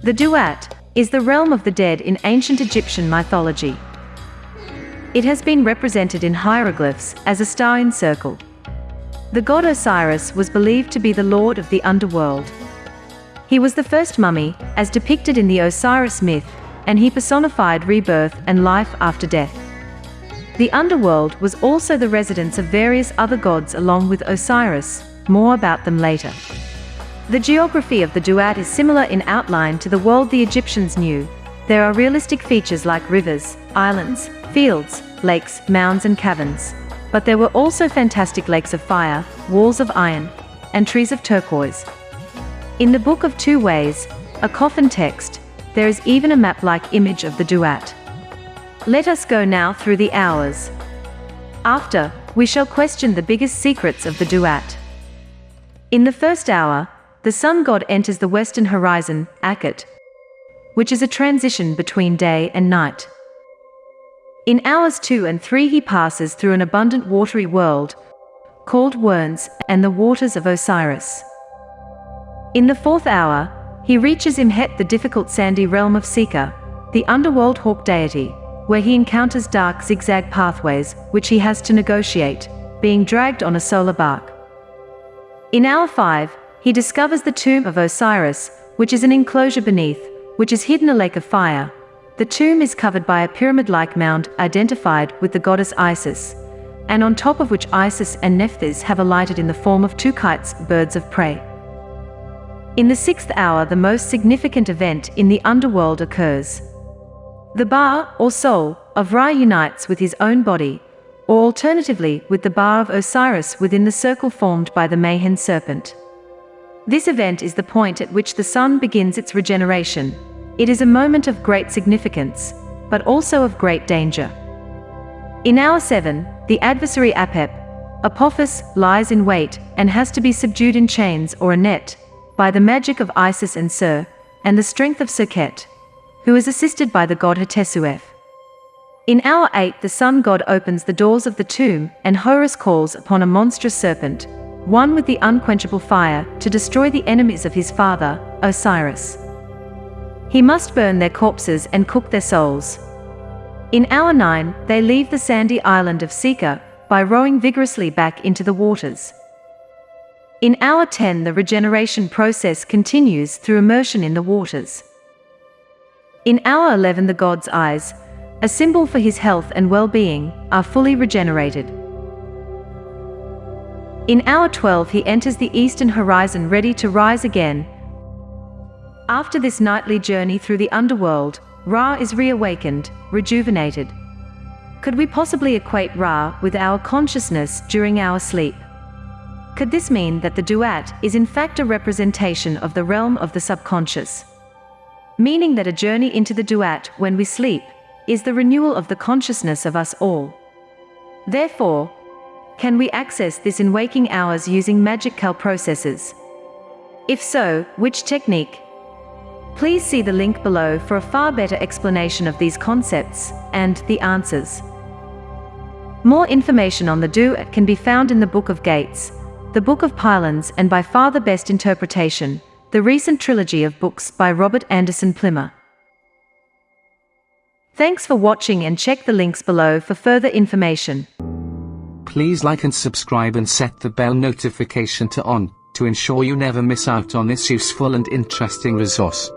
The Duat is the realm of the dead in ancient Egyptian mythology. It has been represented in hieroglyphs as a star in circle. The god Osiris was believed to be the lord of the underworld. He was the first mummy, as depicted in the Osiris myth, and he personified rebirth and life after death. The underworld was also the residence of various other gods along with Osiris, more about them later. The geography of the Duat is similar in outline to the world the Egyptians knew. There are realistic features like rivers, islands, fields, lakes, mounds and caverns. But there were also fantastic lakes of fire, walls of iron, and trees of turquoise. In the Book of Two Ways, a coffin text, there is even a map-like image of the Duat. Let us go now through the hours. After, we shall question the biggest secrets of the Duat. In the first hour, the sun god enters the western horizon, Akhet, which is a transition between day and night. In hours 2 and 3 he passes through an abundant watery world, called Werns, and the waters of Osiris. In the fourth hour, he reaches Imhet, the difficult sandy realm of Sika, the underworld hawk deity, where he encounters dark zigzag pathways, which he has to negotiate, being dragged on a solar bark. In hour 5, he discovers the tomb of Osiris, which is an enclosure beneath, which is hidden a lake of fire. The tomb is covered by a pyramid-like mound identified with the goddess Isis, and on top of which Isis and Nephthys have alighted in the form of two kites, birds of prey. In the sixth hour, the most significant event in the underworld occurs. The Ba, or soul, of Ra unites with his own body, or alternatively with the Ba of Osiris within the circle formed by the Mayhen serpent. This event is the point at which the sun begins its regeneration. It is a moment of great significance, but also of great danger. In hour 7, the adversary Apep, Apophis, lies in wait and has to be subdued in chains or a net by the magic of Isis and Ser, and the strength of Serket, who is assisted by the god Hatshepsut. In hour 8, the sun god opens the doors of the tomb, and Horus calls upon a monstrous serpent, one with the unquenchable fire, to destroy the enemies of his father, Osiris. He must burn their corpses and cook their souls. In hour 9, they leave the sandy island of Sika by rowing vigorously back into the waters. In hour 10, the regeneration process continues through immersion in the waters. In hour 11, the god's eyes, a symbol for his health and well-being, are fully regenerated. In hour 12, he enters the eastern horizon ready to rise again. After this nightly journey through the underworld, Ra is reawakened, rejuvenated. Could we possibly equate Ra with our consciousness during our sleep? Could this mean that the Duat is in fact a representation of the realm of the subconscious? Meaning that a journey into the Duat when we sleep is the renewal of the consciousness of us all. Therefore, can we access this in waking hours using magical processes? If so, which technique? Please see the link below for a far better explanation of these concepts and the answers. More information on the Duat can be found in the Book of Gates, the Book of Pylons, and by far the best interpretation, the recent trilogy of books by Robert Anderson Plymmer. Thanks for watching, and check the links below for further information. Please like and subscribe and set the bell notification to on, to ensure you never miss out on this useful and interesting resource.